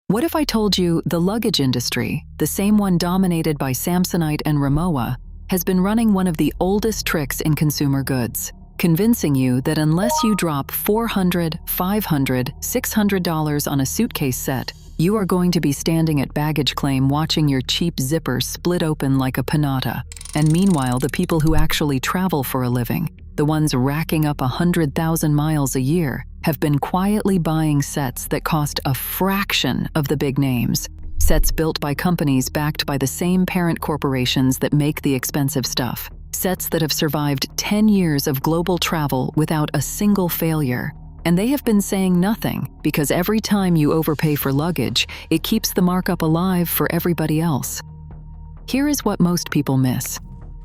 What if I told you the luggage industry, the same one dominated by Samsonite and Rimowa, has been running one of the oldest tricks in consumer goods, convincing you that unless you drop $400, $500, $600 on a suitcase set, you are going to be standing at baggage claim watching your cheap zipper split open like a pinata. And meanwhile, the people who actually travel for a living, the ones racking up 100,000 miles a year, have been quietly buying sets that cost a fraction of the big names. Sets built by companies backed by the same parent corporations that make the expensive stuff. Sets that have survived 10 years of global travel without a single failure. And they have been saying nothing because every time you overpay for luggage, it keeps the markup alive for everybody else. Here is what most people miss.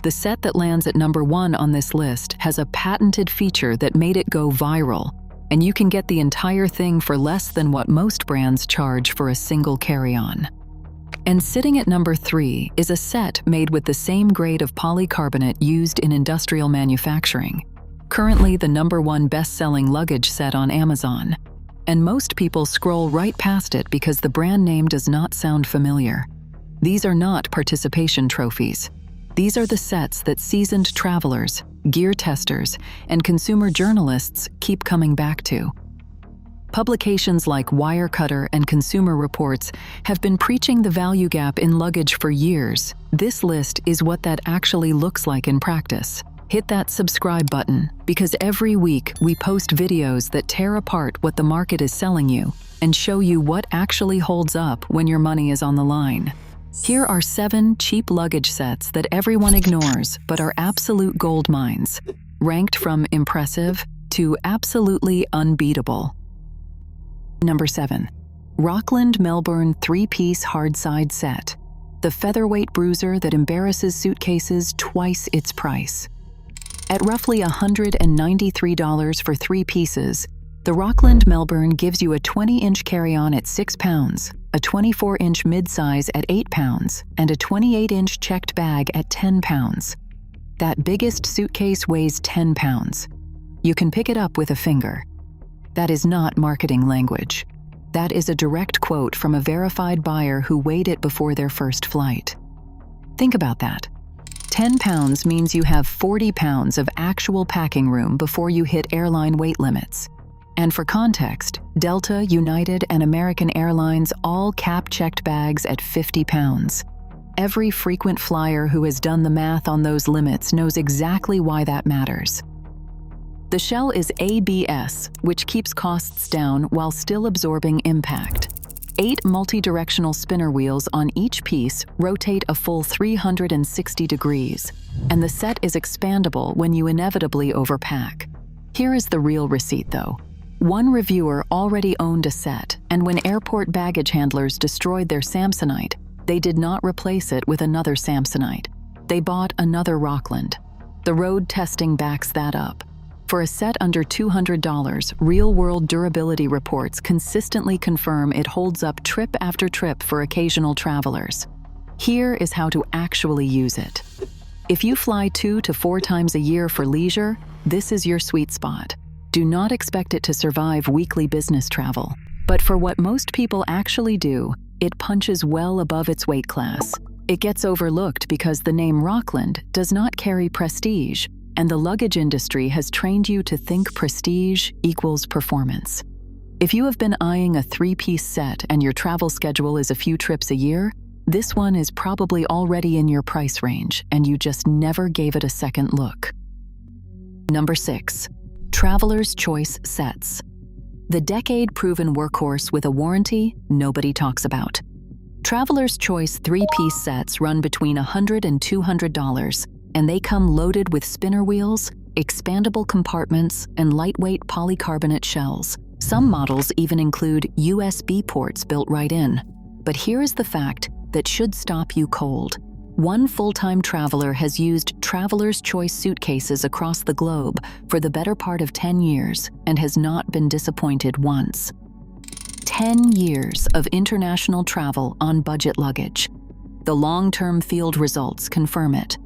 The set that lands at number 1 on this list has a patented feature that made it go viral, and you can get the entire thing for less than what most brands charge for a single carry-on. And sitting at number 3 is a set made with the same grade of polycarbonate used in industrial manufacturing. Currently the number 1 best-selling luggage set on Amazon. And most people scroll right past it because the brand name does not sound familiar. These are not participation trophies. These are the sets that seasoned travelers, gear testers, and consumer journalists keep coming back to. Publications like Wirecutter and Consumer Reports have been preaching the value gap in luggage for years. This list is what that actually looks like in practice. Hit that subscribe button, because every week we post videos that tear apart what the market is selling you and show you what actually holds up when your money is on the line. Here are 7 cheap luggage sets that everyone ignores but are absolute gold mines, ranked from impressive to absolutely unbeatable. Number 7. Rockland Melbourne 3-piece hard-side set. The featherweight bruiser that embarrasses suitcases twice its price. At roughly $193 for 3 pieces, the Rockland Melbourne gives you a 20-inch carry-on at 6 pounds, a 24-inch mid-size at 8 pounds, and a 28-inch checked bag at 10 pounds. That biggest suitcase weighs 10 pounds. You can pick it up with a finger. That is not marketing language. That is a direct quote from a verified buyer who weighed it before their first flight. Think about that. 10 pounds means you have 40 pounds of actual packing room before you hit airline weight limits. And for context, Delta, United, and American Airlines all cap checked bags at 50 pounds. Every frequent flyer who has done the math on those limits knows exactly why that matters. The shell is ABS, which keeps costs down while still absorbing impact. 8 multi-directional spinner wheels on each piece rotate a full 360 degrees, and the set is expandable when you inevitably overpack. Here is the real receipt, though. One reviewer already owned a set, and when airport baggage handlers destroyed their Samsonite, they did not replace it with another Samsonite. They bought another Rockland. The road testing backs that up. For a set under $200, real-world durability reports consistently confirm it holds up trip after trip for occasional travelers. Here is how to actually use it. If you fly 2 to 4 times a year for leisure, this is your sweet spot. Do not expect it to survive weekly business travel. But for what most people actually do, it punches well above its weight class. It gets overlooked because the name Rockland does not carry prestige, and the luggage industry has trained you to think prestige equals performance. If you have been eyeing a 3-piece set and your travel schedule is a few trips a year, this one is probably already in your price range and you just never gave it a second look. Number 6. Traveler's Choice Sets. The decade-proven workhorse with a warranty nobody talks about. Traveler's Choice 3-piece sets run between $100 and $200, and they come loaded with spinner wheels, expandable compartments, and lightweight polycarbonate shells. Some models even include USB ports built right in. But here is the fact that should stop you cold. One full-time traveler has used Traveler's Choice suitcases across the globe for the better part of 10 years and has not been disappointed once. 10 years of international travel on budget luggage. The long-term field results confirm it.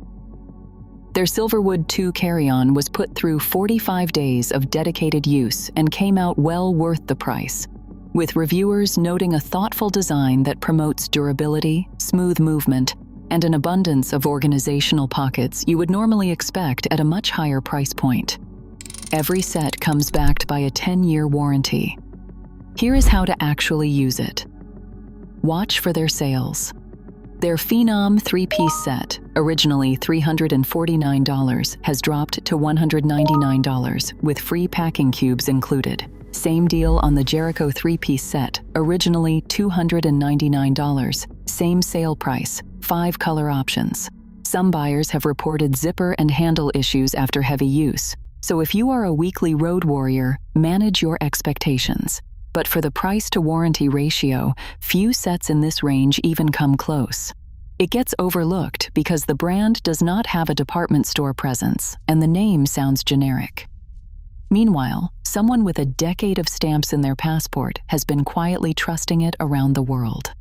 Their Silverwood 2 carry-on was put through 45 days of dedicated use and came out well worth the price. with reviewers noting a thoughtful design that promotes durability, smooth movement, and an abundance of organizational pockets you would normally expect at a much higher price point. Every set comes backed by a 10-year warranty. Here is how to actually use it. Watch for their sales. Their Phenom 3-piece set, originally $349, has dropped to $199 with free packing cubes included. Same deal on the Jericho 3-piece set, originally $299. Same sale price, 5 color options. Some buyers have reported zipper and handle issues after heavy use. So if you are a weekly road warrior, manage your expectations. But for the price-to-warranty ratio, few sets in this range even come close. It gets overlooked because the brand does not have a department store presence and the name sounds generic. Meanwhile, someone with a decade of stamps in their passport has been quietly trusting it around the world.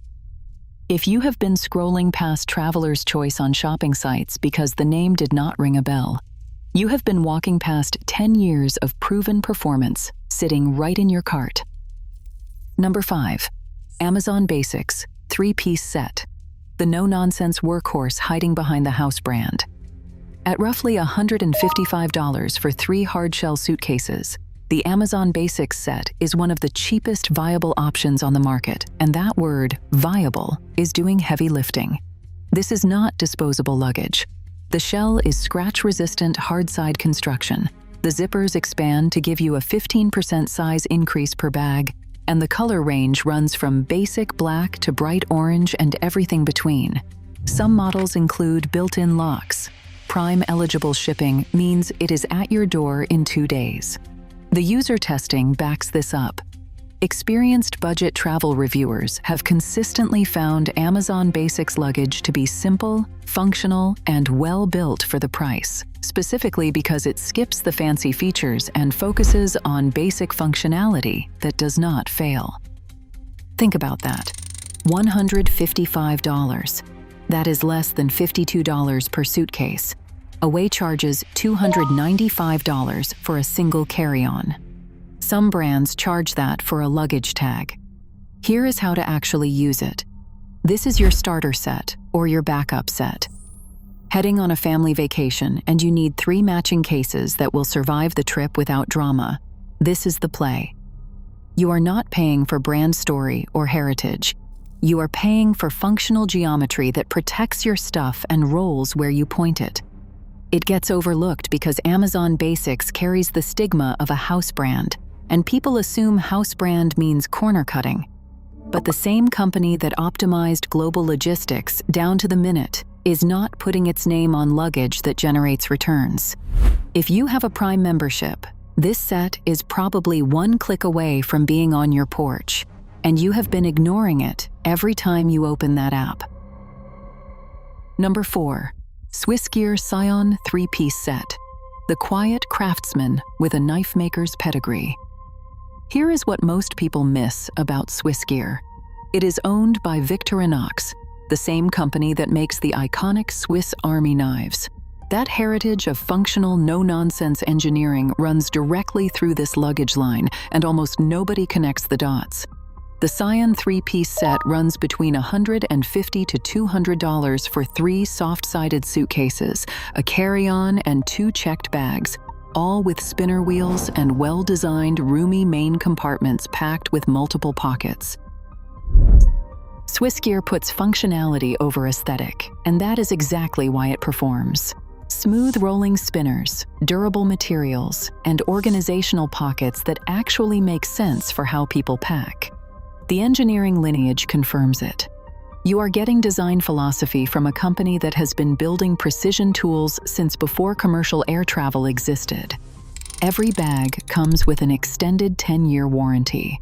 If you have been scrolling past Traveler's Choice on shopping sites because the name did not ring a bell, you have been walking past 10 years of proven performance sitting right in your cart. Number 5. Amazon Basics 3-piece set. The no-nonsense workhorse hiding behind the house brand. At roughly $155 for 3 hardshell suitcases, the Amazon Basics set is one of the cheapest viable options on the market, and that word, viable, is doing heavy lifting. This is not disposable luggage. The shell is scratch-resistant hard-side construction. The zippers expand to give you a 15% size increase per bag, and the color range runs from basic black to bright orange and everything between. Some models include built-in locks. Prime-eligible shipping means it is at your door in 2 days. The user testing backs this up. Experienced budget travel reviewers have consistently found Amazon Basics luggage to be simple, functional, and well-built for the price, specifically because it skips the fancy features and focuses on basic functionality that does not fail. Think about that. $155. That is less than $52 per suitcase. Away charges $295 for a single carry-on. Some brands charge that for a luggage tag. Here is how to actually use it. This is your starter set or your backup set. Heading on a family vacation and you need 3 matching cases that will survive the trip without drama. This is the play. You are not paying for brand story or heritage. You are paying for functional geometry that protects your stuff and rolls where you point it. It gets overlooked because Amazon Basics carries the stigma of a house brand, and people assume house brand means corner cutting. But the same company that optimized global logistics down to the minute is not putting its name on luggage that generates returns. If you have a Prime membership, this set is probably 1 click away from being on your porch, and you have been ignoring it every time you open that app. Number 4. SwissGear Scion 3-piece set. The quiet craftsman with a knife maker's pedigree. Here is what most people miss about SwissGear. It is owned by Victorinox, the same company that makes the iconic Swiss Army knives. That heritage of functional, no-nonsense engineering runs directly through this luggage line, and almost nobody connects the dots. The Scion 3-piece set runs between $150 to $200 for 3 soft-sided suitcases, a carry-on, and 2 checked bags, all with spinner wheels and well-designed, roomy main compartments packed with multiple pockets. SwissGear puts functionality over aesthetic, and that is exactly why it performs. Smooth rolling spinners, durable materials, and organizational pockets that actually make sense for how people pack. The engineering lineage confirms it. You are getting design philosophy from a company that has been building precision tools since before commercial air travel existed. Every bag comes with an extended 10-year warranty.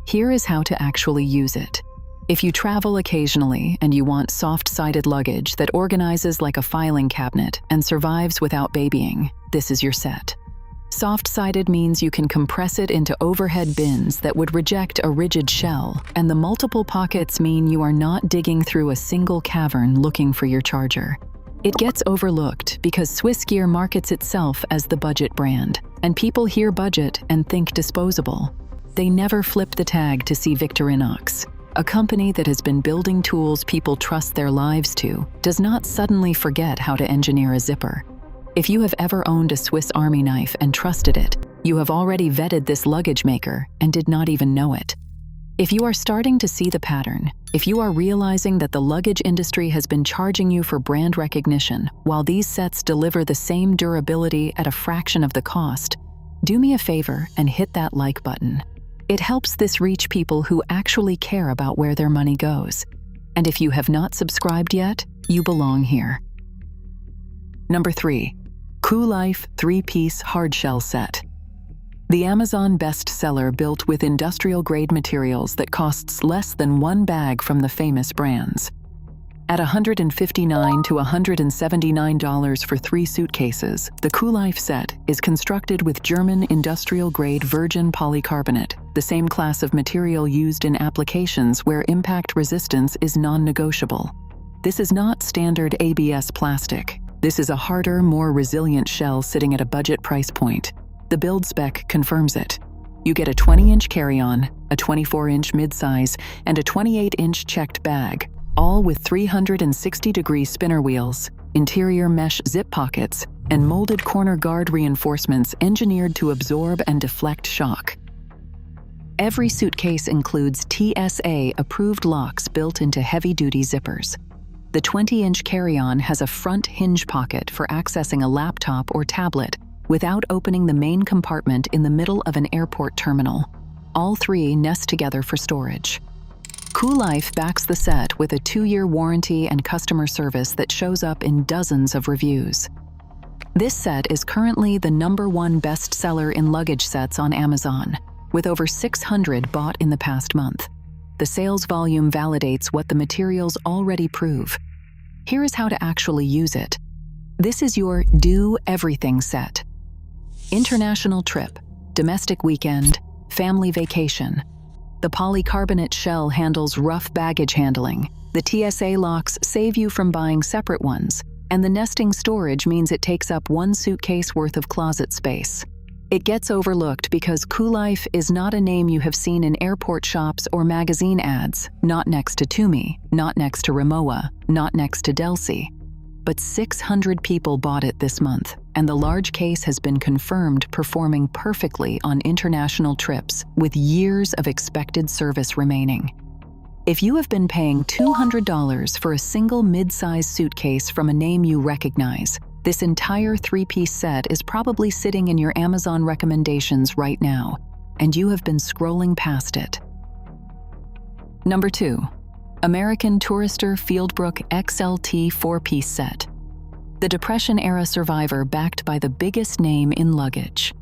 Here is how to actually use it. If you travel occasionally and you want soft-sided luggage that organizes like a filing cabinet and survives without babying, this is your set. Soft-sided means you can compress it into overhead bins that would reject a rigid shell, and the multiple pockets mean you are not digging through a single cavern looking for your charger. It gets overlooked because SwissGear markets itself as the budget brand, and people hear budget and think disposable. They never flip the tag to see Victorinox. A company that has been building tools people trust their lives to does not suddenly forget how to engineer a zipper. If you have ever owned a Swiss Army knife and trusted it, you have already vetted this luggage maker and did not even know it. If you are starting to see the pattern, if you are realizing that the luggage industry has been charging you for brand recognition while these sets deliver the same durability at a fraction of the cost, do me a favor and hit that like button. It helps this reach people who actually care about where their money goes. And if you have not subscribed yet, you belong here. Number 3. COOLIFE 3-piece hardshell set. The Amazon bestseller built with industrial-grade materials that costs less than one bag from the famous brands. At $159 to $179 for 3 suitcases, the COOLIFE set is constructed with German industrial-grade virgin polycarbonate, the same class of material used in applications where impact resistance is non-negotiable. This is not standard ABS plastic. This is a harder, more resilient shell sitting at a budget price point. The build spec confirms it. You get a 20-inch carry-on, a 24-inch midsize, and a 28-inch checked bag, all with 360-degree spinner wheels, interior mesh zip pockets, and molded corner guard reinforcements engineered to absorb and deflect shock. Every suitcase includes TSA-approved locks built into heavy-duty zippers. The 20-inch carry-on has a front hinge pocket for accessing a laptop or tablet without opening the main compartment in the middle of an airport terminal. All 3 nest together for storage. COOLIFE backs the set with a 2-year warranty and customer service that shows up in dozens of reviews. This set is currently the #1 bestseller in luggage sets on Amazon, with over 600 bought in the past month. The sales volume validates what the materials already prove. Here is how to actually use it. This is your do everything set. International trip, domestic weekend, family vacation. The polycarbonate shell handles rough baggage handling. The TSA locks save you from buying separate ones, and the nesting storage means it takes up 1 suitcase worth of closet space. It gets overlooked because COOLIFE is not a name you have seen in airport shops or magazine ads, not next to Tumi, not next to Rimowa, not next to Delsey. But 600 people bought it this month, and the large case has been confirmed performing perfectly on international trips with years of expected service remaining. If you have been paying $200 for a single mid-size suitcase from a name you recognize, this entire 3-piece set is probably sitting in your Amazon recommendations right now, and you have been scrolling past it. Number 2. American Tourister Fieldbrook XLT 4-piece set. The Depression-era survivor backed by the biggest name in luggage.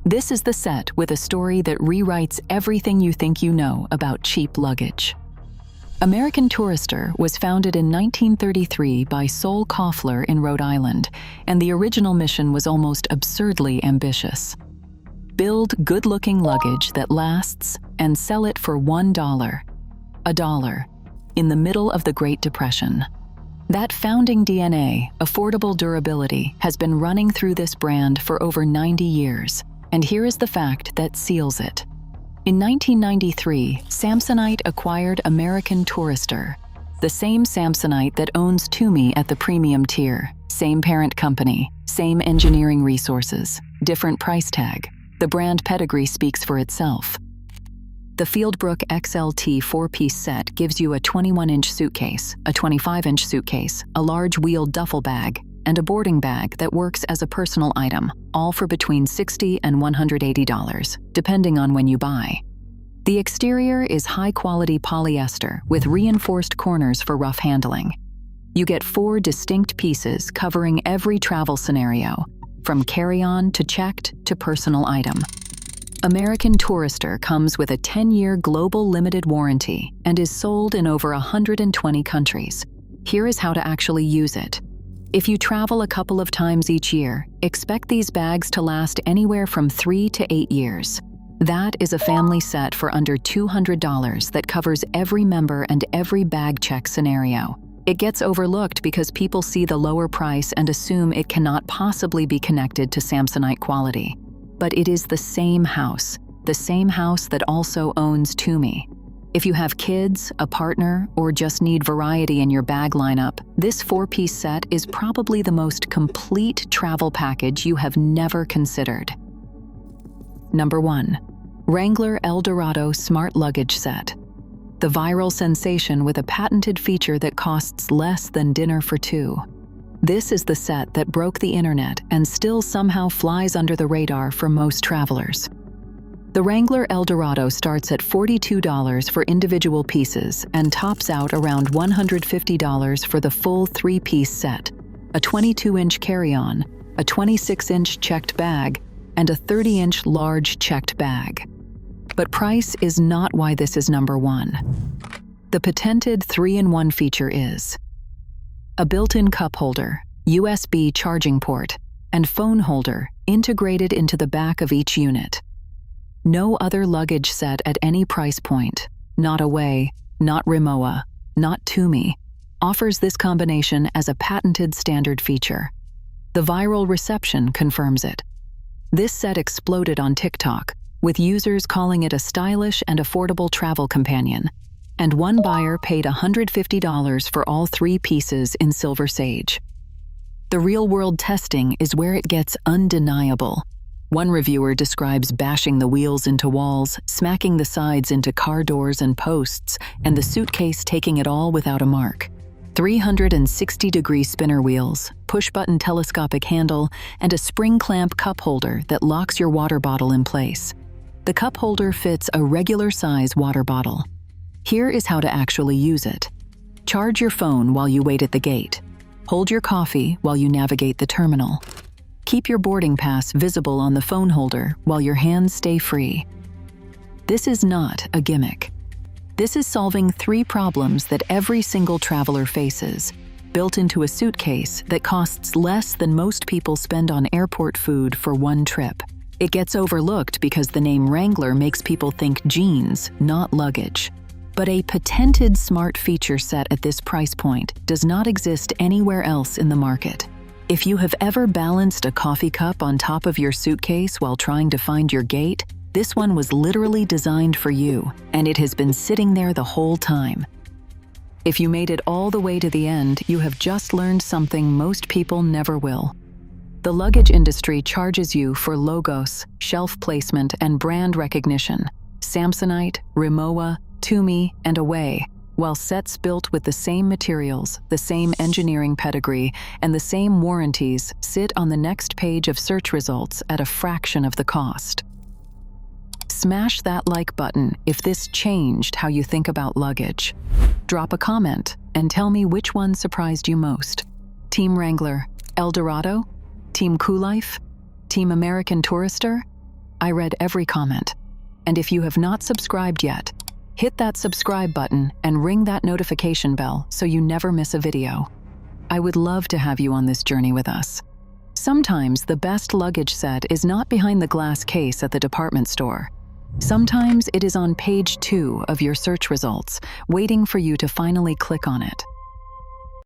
This is the set with a story that rewrites everything you think you know about cheap luggage. American Tourister was founded in 1933 by Sol Koffler in Rhode Island, and the original mission was almost absurdly ambitious. Build good-looking luggage that lasts and sell it for $1. $1. In the middle of the Great Depression. That founding DNA, affordable durability, has been running through this brand for over 90 years, and here is the fact that seals it. In 1993, Samsonite acquired American Tourister, the same Samsonite that owns Tumi at the premium tier, same parent company, same engineering resources, different price tag. The brand pedigree speaks for itself. The Fieldbrook XLT 4-piece set gives you a 21-inch suitcase, a 25-inch suitcase, a large wheeled duffel bag, and a boarding bag that works as a personal item, all for between $60 and $180, depending on when you buy. The exterior is high-quality polyester with reinforced corners for rough handling. You get 4 distinct pieces covering every travel scenario, from carry-on to checked to personal item. American Tourister comes with a 10-year global limited warranty and is sold in over 120 countries. Here is how to actually use it. If you travel a couple of times each year, expect these bags to last anywhere from 3 to 8 years. That is a family set for under $200 that covers every member and every bag check scenario. It gets overlooked because people see the lower price and assume it cannot possibly be connected to Samsonite quality. But it is the same house, the same house that also owns Tumi. If you have kids, a partner, or just need variety in your bag lineup, this 4-piece set is probably the most complete travel package you have never considered. Number 1. Wrangler El Dorado Smart Luggage Set. The viral sensation with a patented feature that costs less than dinner for two. This is the set that broke the internet and still somehow flies under the radar for most travelers. The Wrangler El Dorado starts at $42 for individual pieces and tops out around $150 for the full 3-piece set, a 22-inch carry-on, a 26-inch checked bag, and a 30-inch large checked bag. But price is not why this is number 1. The patented 3-in-1 feature is a built-in cup holder, USB charging port, and phone holder integrated into the back of each unit. No other luggage set at any price point, not Away, not Rimowa, not Tumi, offers this combination as a patented standard feature. The viral reception confirms it. This set exploded on TikTok, with users calling it a stylish and affordable travel companion, and one buyer paid $150 for all 3 pieces in silver sage. The real-world testing is where it gets undeniable. One reviewer describes bashing the wheels into walls, smacking the sides into car doors and posts, and the suitcase taking it all without a mark. 360-degree spinner wheels, push-button telescopic handle, and a spring clamp cup holder that locks your water bottle in place. The cup holder fits a regular-size water bottle. Here is how to actually use it. Charge your phone while you wait at the gate. Hold your coffee while you navigate the terminal. Keep your boarding pass visible on the phone holder while your hands stay free. This is not a gimmick. This is solving 3 problems that every single traveler faces, built into a suitcase that costs less than most people spend on airport food for one trip. It gets overlooked because the name Wrangler makes people think jeans, not luggage. But a patented smart feature set at this price point does not exist anywhere else in the market. If you have ever balanced a coffee cup on top of your suitcase while trying to find your gate, this one was literally designed for you, and it has been sitting there the whole time. If you made it all the way to the end, you have just learned something most people never will. The luggage industry charges you for logos, shelf placement, and brand recognition. Samsonite, Rimowa, Tumi, and Away, while sets built with the same materials, the same engineering pedigree, and the same warranties sit on the next page of search results at a fraction of the cost. Smash that like button if this changed how you think about luggage. Drop a comment and tell me which one surprised you most. Team Wrangler El Dorado? Team COOLIFE? Team American Tourister? I read every comment. And if you have not subscribed yet, hit that subscribe button and ring that notification bell so you never miss a video. I would love to have you on this journey with us. Sometimes the best luggage set is not behind the glass case at the department store. Sometimes it is on page 2 of your search results, waiting for you to finally click on it.